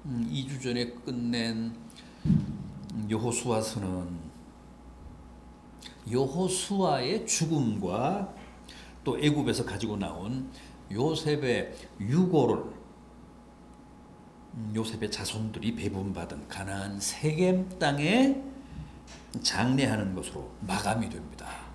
2주 전에 끝낸 여호수아서는 여호수아의 죽음과 또 애굽에서 가지고 나온 요셉의 유고를 요셉의 자손들이 배분받은 가나안 세겜 땅에 장례하는 것으로 마감이 됩니다.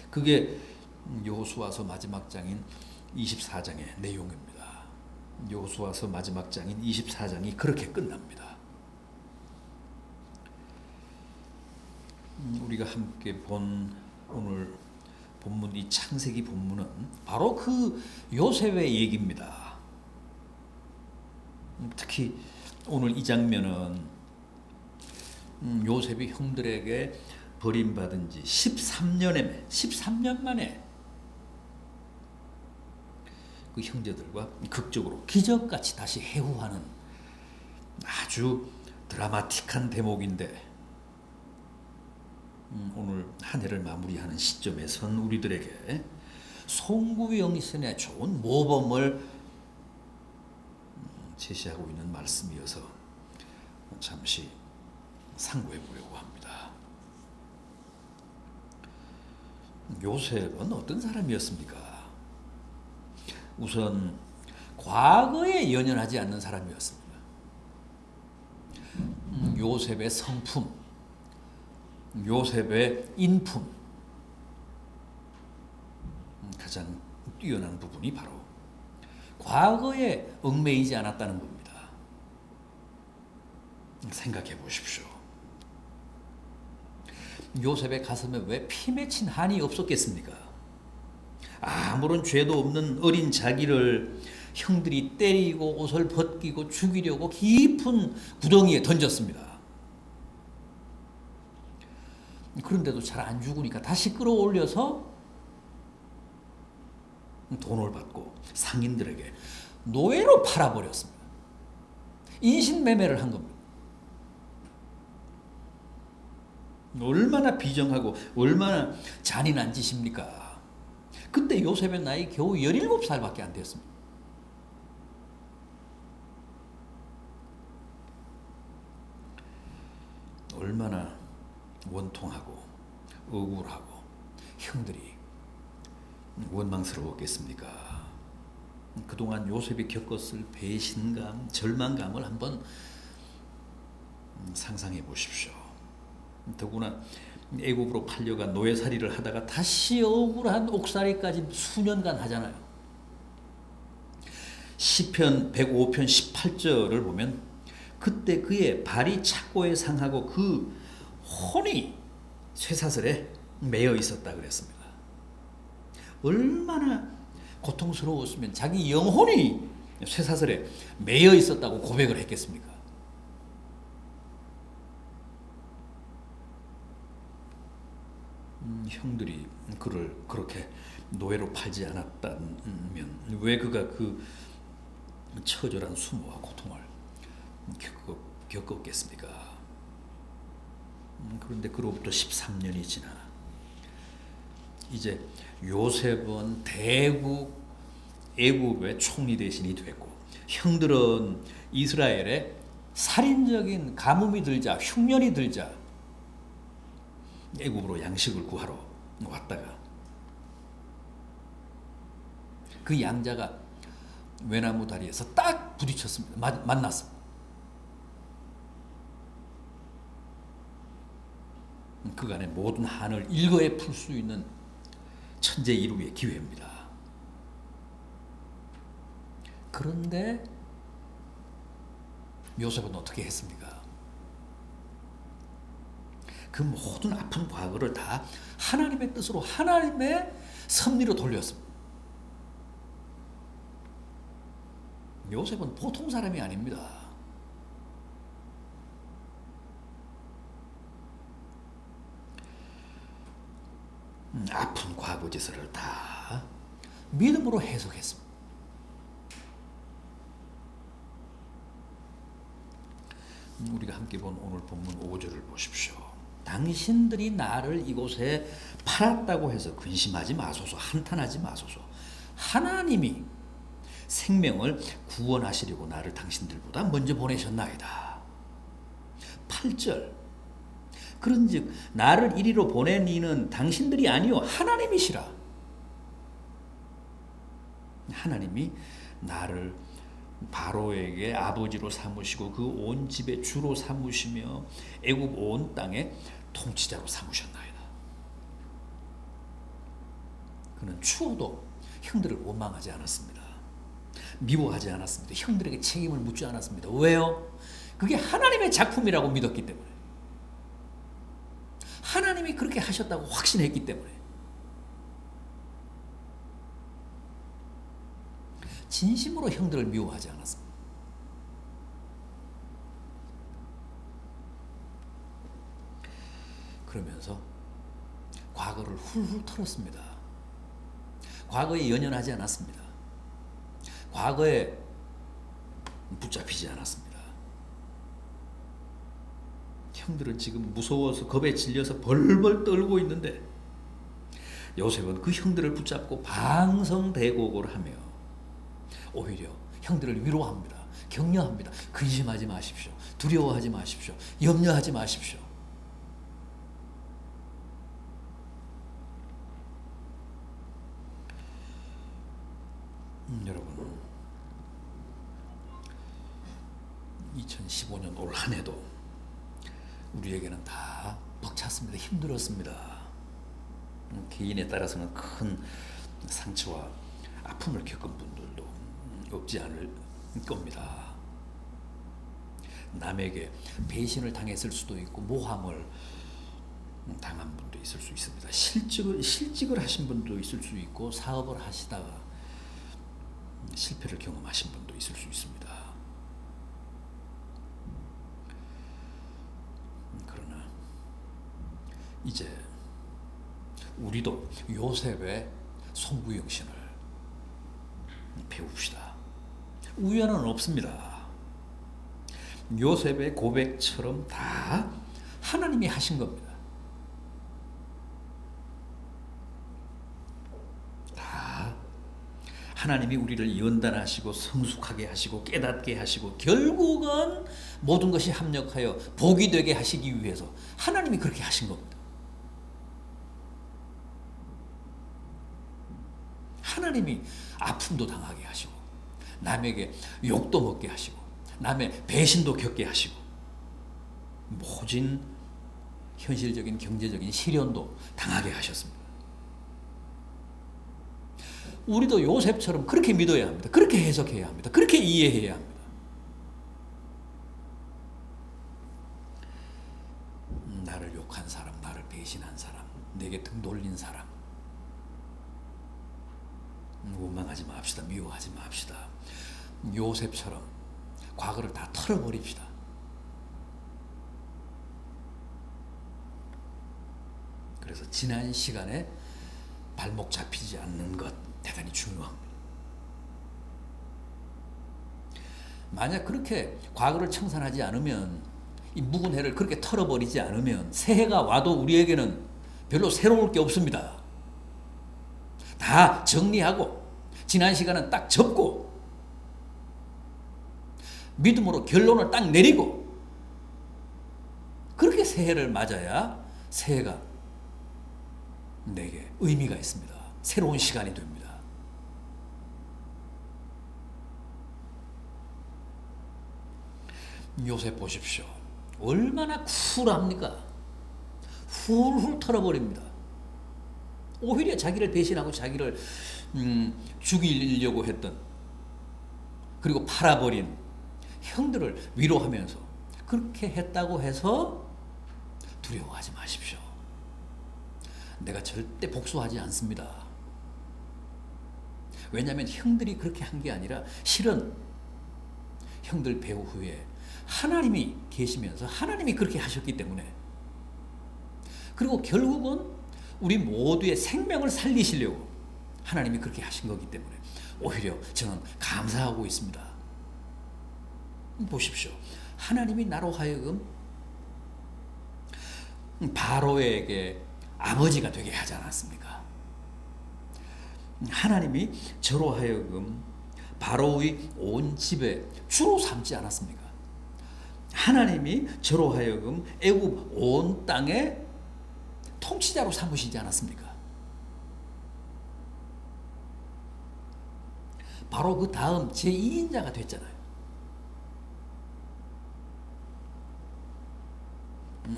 그게 여호수아서 마지막 장인 24장의 내용입니다. 여호수아서 마지막 장인 24장이 그렇게 끝납니다. 우리가 함께 본 오늘 본문, 이 창세기 본문은 바로 그 요셉의 얘기입니다. 특히 오늘 이 장면은 요셉이 형들에게 버림받은 지 13년 만에 그 형제들과 극적으로 기적같이 다시 회후하는 아주 드라마틱한 대목인데, 오늘 한 해를 마무리하는 시점에선 우리들에게 송구영신의 좋은 모범을 제시하고 있는 말씀이어서 잠시 상고해 보려고 합니다. 요셉은 어떤 사람이었습니까? 우선 과거에 연연하지 않는 사람이었습니다. 요셉의 성품, 요셉의 인품, 가장 뛰어난 부분이 바로 과거에 얽매이지 않았다는 겁니다. 생각해 보십시오. 요셉의 가슴에 왜 피 맺힌 한이 없었겠습니까? 아무런 죄도 없는 어린 자기를 형들이 때리고 옷을 벗기고 죽이려고 깊은 구덩이에 던졌습니다. 그런데도 잘 안 죽으니까 다시 끌어올려서 돈을 받고 상인들에게 노예로 팔아버렸습니다. 인신매매를 한 겁니다. 얼마나 비정하고 얼마나 잔인한 짓입니까? 그때 요셉의 나이 겨우 17살밖에 안 됐습니다. 얼마나 원통하고 억울하고 형들이 원망스러웠겠습니까? 그동안 요셉이 겪었을 배신감, 절망감을 한번 상상해 보십시오. 더구나 애굽으로 팔려가 노예살이를 하다가 다시 억울한 옥살이까지 수년간 하잖아요. 시편 105편 18절을 보면 그때 그의 발이 착고에 상하고 그 혼이 쇠사슬에 매여 있었다 그랬습니다. 얼마나 고통스러웠으면 자기 영혼이 쇠사슬에 매여 있었다고 고백을 했겠습니까? 형들이 그를 그렇게 노예로 팔지 않았다면 왜 그가 그 처절한 수모와 고통을 겪었겠습니까? 그런데 그로부터 13년이 지나 이제 요셉은 대국 애굽의 총리 대신이 됐고, 형들은 이스라엘의 살인적인 가뭄이 들자, 흉년이 들자 애굽으로 양식을 구하러 왔다가 그 양자가 외나무 다리에서 딱 부딪혔습니다. 만났습니다. 그간의 모든 한을 일거에 풀 수 있는 천재 이루의 기회입니다. 그런데 요셉은 어떻게 했습니까? 그 모든 아픈 과거를 다 하나님의 뜻으로, 하나님의 섭리로 돌렸습니다. 요셉은 보통 사람이 아닙니다. 아픈 과거 짓을 다 믿음으로 해석했습니다. 우리가 함께 본 오늘 본문 5절을 보십시오. 당신들이 나를 이곳에 팔았다고 해서 근심하지 마소서, 한탄하지 마소서. 하나님이 생명을 구원하시려고 나를 당신들보다 먼저 보내셨나이다. 8절 그런즉 나를 이리로 보낸 이는 당신들이 아니요 하나님이시라. 하나님이 나를 바로에게 아버지로 삼으시고 그 온 집의 주로 삼으시며 애굽 온 땅의 통치자로 삼으셨나이다. 그는 추워도 형들을 원망하지 않았습니다. 미워하지 않았습니다. 형들에게 책임을 묻지 않았습니다. 왜요? 그게 하나님의 작품이라고 믿었기 때문에, 하나님이 그렇게 하셨다고 확신했기 때문에, 진심으로 형들을 미워하지 않았습니다. 그러면서 과거를 훌훌 털었습니다. 과거에 연연하지 않았습니다. 과거에 붙잡히지 않았습니다. 형들은 지금 무서워서 겁에 질려서 벌벌 떨고 있는데 요셉은 그 형들을 붙잡고 방성대곡을 하며 오히려 형들을 위로합니다. 격려합니다. 근심하지 마십시오. 두려워하지 마십시오. 염려하지 마십시오. 여러분 2015년 올 한 해도 우리에게는 다 벅찼습니다. 힘들었습니다. 개인에 따라서는 큰 상처와 아픔을 겪은 분들도 없지 않을 겁니다. 남에게 배신을 당했을 수도 있고 모함을 당한 분도 있을 수 있습니다. 실직을 하신 분도 있을 수 있고 사업을 하시다가 실패를 경험하신 분도 있을 수 있습니다. 그러나 이제 우리도 요셉의 송구영신을 배웁시다. 우연은 없습니다. 요셉의 고백처럼 다 하나님이 하신 겁니다. 다 하나님이 우리를 연단하시고 성숙하게 하시고 깨닫게 하시고 결국은 모든 것이 합력하여 복이 되게 하시기 위해서 하나님이 그렇게 하신 겁니다. 하나님이 아픔도 당하게 하시고 남에게 욕도 먹게 하시고 남의 배신도 겪게 하시고 모진 현실적인 경제적인 시련도 당하게 하셨습니다. 우리도 요셉처럼 그렇게 믿어야 합니다. 그렇게 해석해야 합니다. 그렇게 이해해야 합니다. 나를 욕한 사람, 나를 배신한 사람, 내게 등 돌린 사람 원망하지 맙시다. 미워하지 맙시다. 요셉처럼 과거를 다 털어버립시다. 그래서 지난 시간에 발목 잡히지 않는 것 대단히 중요합니다. 만약 그렇게 과거를 청산하지 않으면 이 묵은 해를 그렇게 털어버리지 않으면 새해가 와도 우리에게는 별로 새로울 게 없습니다. 다 정리하고 지난 시간은 딱 접고 믿음으로 결론을 딱 내리고 그렇게 새해를 맞아야 새해가 내게 의미가 있습니다. 새로운 시간이 됩니다. 요셉 보십시오. 얼마나 쿨합니까? 훌훌 털어버립니다. 오히려 자기를 배신하고 자기를 죽이려고 했던 그리고 팔아버린 형들을 위로하면서 그렇게 했다고 해서 두려워하지 마십시오. 내가 절대 복수하지 않습니다. 왜냐하면 형들이 그렇게 한 게 아니라 실은 형들 배후 후에 하나님이 계시면서 하나님이 그렇게 하셨기 때문에 그리고 결국은 우리 모두의 생명을 살리시려고 하나님이 그렇게 하신 거기 때문에 오히려 저는 감사하고 있습니다. 보십시오. 하나님이 나로 하여금 바로에게 아버지가 되게 하지 않았습니까? 하나님이 저로 하여금 바로의 온 집에 주로 삼지 않았습니까? 하나님이 저로 하여금 애굽 온 땅에 통치자로 삼으시지 않았습니까? 바로 그 다음 제2인자가 됐잖아요.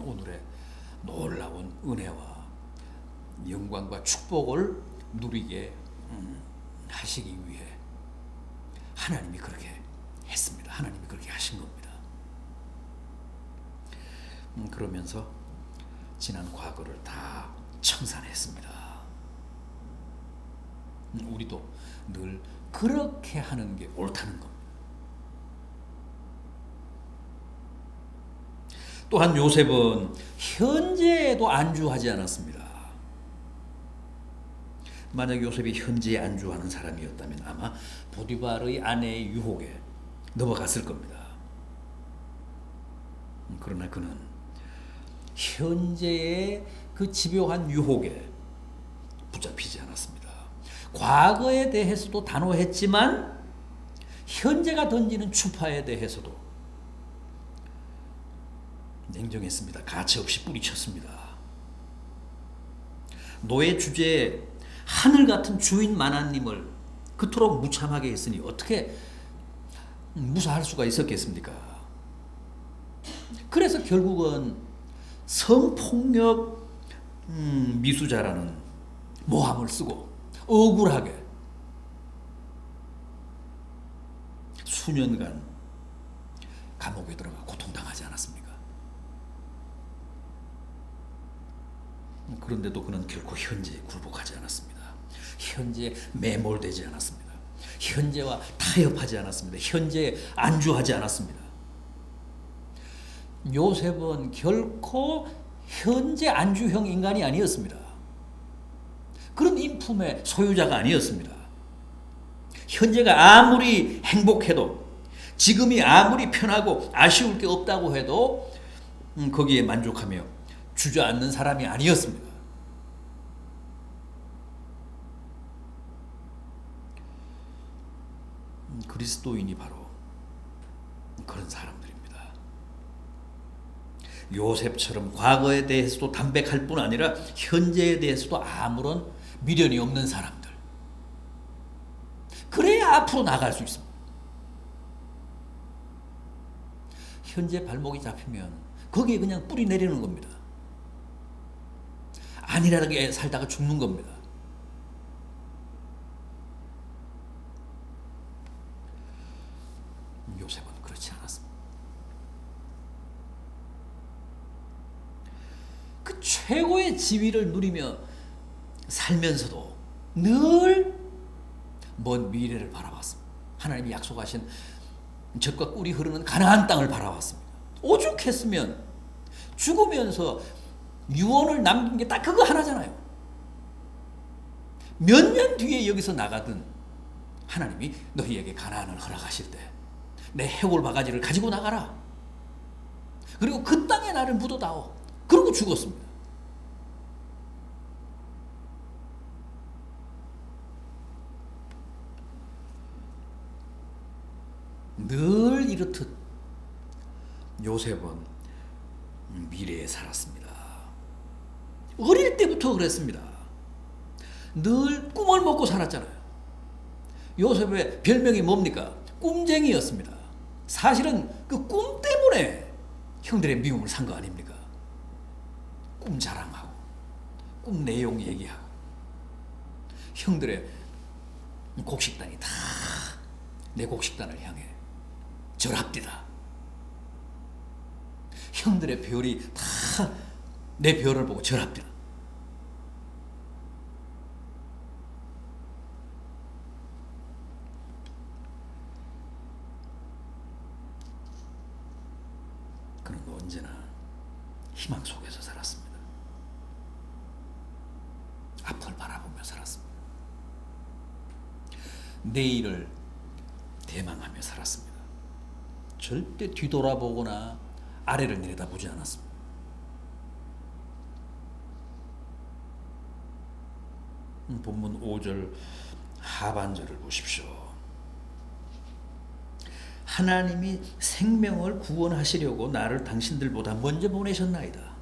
오늘의 놀라운 은혜와 영광과 축복을 누리게 하시기 위해 하나님이 그렇게 했습니다. 하나님이 그렇게 하신 겁니다. 그러면서 지난 과거를 다 청산했습니다. 우리도 늘 그렇게 하는 게 옳다는 겁니다. 또한 요셉은 현재에도 안주하지 않았습니다. 만약 요셉이 현재에 안주하는 사람이었다면 아마 보디발의 아내의 유혹에 넘어갔을 겁니다. 그러나 그는 현재의 그 집요한 유혹에 붙잡히지 않았습니다. 과거에 대해서도 단호했지만 현재가 던지는 추파에 대해서도 냉정했습니다. 가차없이 뿌리쳤습니다. 노예 주제에 하늘 같은 주인 만화님을 그토록 무참하게 했으니 어떻게 무사할 수가 있었겠습니까? 그래서 결국은 성폭력 미수자라는 모함을 쓰고 억울하게 수년간 감옥에 들어가 고통당하지 않았습니까? 그런데도 그는 결코 현재에 굴복하지 않았습니다. 현재에 매몰되지 않았습니다. 현재와 타협하지 않았습니다. 현재에 안주하지 않았습니다. 요셉은 결코 현재 안주형 인간이 아니었습니다. 그런 인품의 소유자가 아니었습니다. 현재가 아무리 행복해도 지금이 아무리 편하고 아쉬울 게 없다고 해도 거기에 만족하며 주저앉는 사람이 아니었습니다. 그리스도인이 바로 그런 사람들입니다. 요셉처럼 과거에 대해서도 담백할 뿐 아니라 현재에 대해서도 아무런 미련이 없는 사람들. 그래야 앞으로 나갈 수 있습니다. 현재 발목이 잡히면 거기에 그냥 뿌리 내리는 겁니다. 안일하게 살다가 죽는 겁니다. 요셉은 그렇지 않았습니다. 그 최고의 지위를 누리며 살면서도 늘 먼 미래를 바라봤습니다. 하나님이 약속하신 젖과 꿀이 흐르는 가나안 땅을 바라봤습니다. 오죽했으면 죽으면서 유언을 남긴 게 딱 그거 하나잖아요. 몇 년 뒤에 여기서 나가든 하나님이 너희에게 가나안을 허락하실 때 내 해골 바가지를 가지고 나가라. 그리고 그 땅에 나를 묻어다오. 그러고 죽었습니다. 늘 이렇듯 요셉은 미래에 살았습니다. 어릴 때부터 그랬습니다. 늘 꿈을 먹고 살았잖아요. 요셉의 별명이 뭡니까? 꿈쟁이였습니다. 사실은 그 꿈 때문에 형들의 미움을 산 거 아닙니까? 꿈 자랑하고 꿈 내용 얘기하고 형들의 곡식단이 다 내 곡식단을 향해 절합디다. 형들의 별이 다 내 별을 보고 절합디다. 그는 언제나 희망 속에서 살았습니다. 앞을 바라보며 살았습니다. 내일을 대망하며 살았습니다. 절대 뒤돌아보거나 아래를 내려다보지 않았습니다. 본문 5절 하반절을 보십시오. 하나님이 생명을 구원하시려고 나를 당신들보다 먼저 보내셨나이다.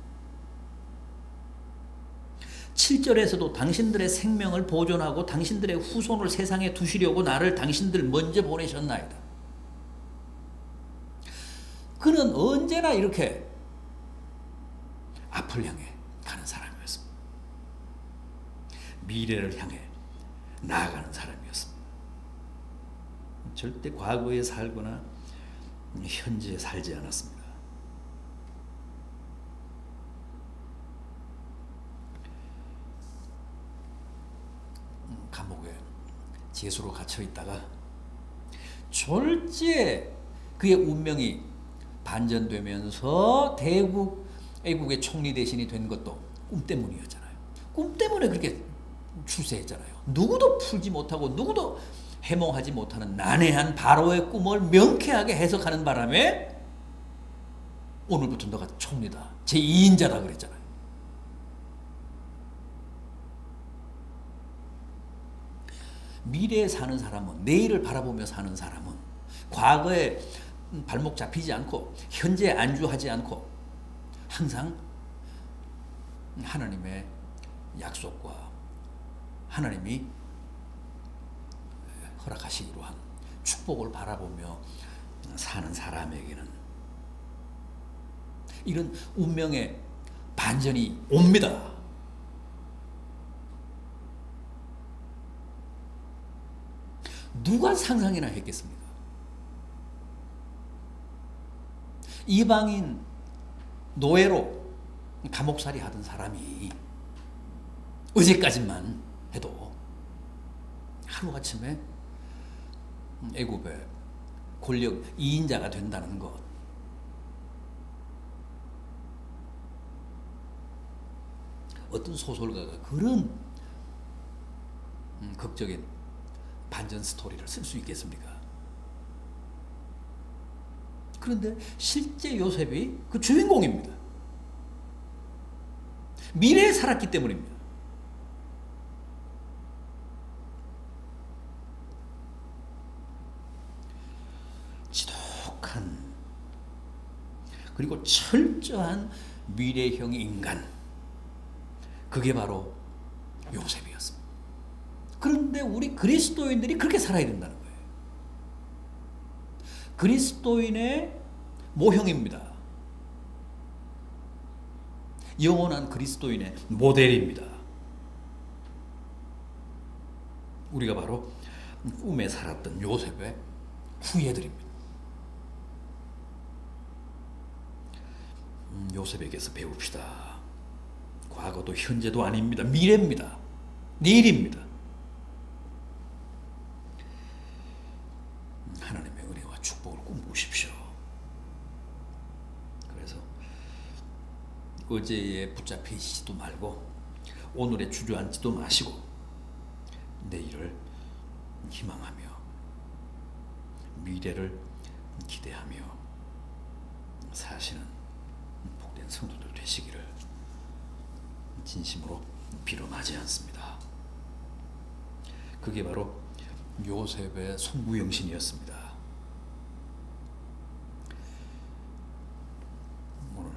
7절에서도 당신들의 생명을 보존하고 당신들의 후손을 세상에 두시려고 나를 당신들 먼저 보내셨나이다. 그는 언제나 이렇게 앞을 향해 가는 사람이었습니다. 미래를 향해 나아가는 사람이었습니다. 절대 과거에 살거나 현재에 살지 않았습니다. 감옥에 죄수로 갇혀 있다가 졸지에 그의 운명이 반전되면서 애국의 총리 대신이 된 것도 꿈 때문이었잖아요. 꿈 때문에 그렇게 출세했잖아요. 누구도 풀지 못하고 누구도 해몽하지 못하는 난해한 바로의 꿈을 명쾌하게 해석하는 바람에 오늘부터 너가 총리다, 제2인자다 그랬잖아요. 미래에 사는 사람은, 내일을 바라보며 사는 사람은 과거에 발목 잡히지 않고 현재에 안주하지 않고 항상 하나님의 약속과 하나님이 허락하시기로 한 축복을 바라보며 사는 사람에게는 이런 운명의 반전이 옵니다. 누가 상상이나 했겠습니까? 이방인 노예로 감옥살이 하던 사람이 어제까지만 해도 하루아침에 애굽의 권력 2인자가 된다는 것, 어떤 소설가가 그런 극적인 반전 스토리를 쓸 수 있겠습니까? 그런데 실제 요셉이 그 주인공입니다. 미래에 살았기 때문입니다. 지독한 그리고 철저한 미래형 인간, 그게 바로 요셉이었습니다. 그런데 우리 그리스도인들이 그렇게 살아야 된다는 거예요. 그리스도인의 모형입니다. 영원한 그리스도인의 모델입니다. 우리가 바로 꿈에 살았던 요셉의 후예들입니다. 요셉에게서 배웁시다. 과거도 현재도 아닙니다. 미래입니다. 내일입니다. 하나님의 은혜와 축복을 꿈꾸십시오. 그래서 어제에 붙잡히지도 말고 오늘에 주저앉지도 마시고 내일을 희망하며 미래를 기대하며 사시는 복된 성도들 되시기를 진심으로 빌어마지 않습니다. 그게 바로 요셉의 송구영신이었습니다. 오늘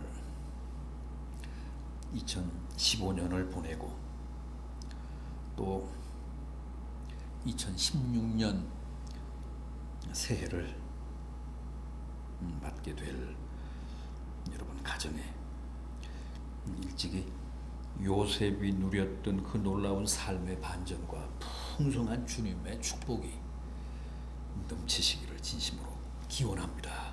2015년을 보내고 또 2016년 새해를 맞게 될 여러분 가정에 일찍이 요셉이 누렸던 그 놀라운 삶의 반전과 풍성한 주님의 축복이 넘치시기를 진심으로 기원합니다.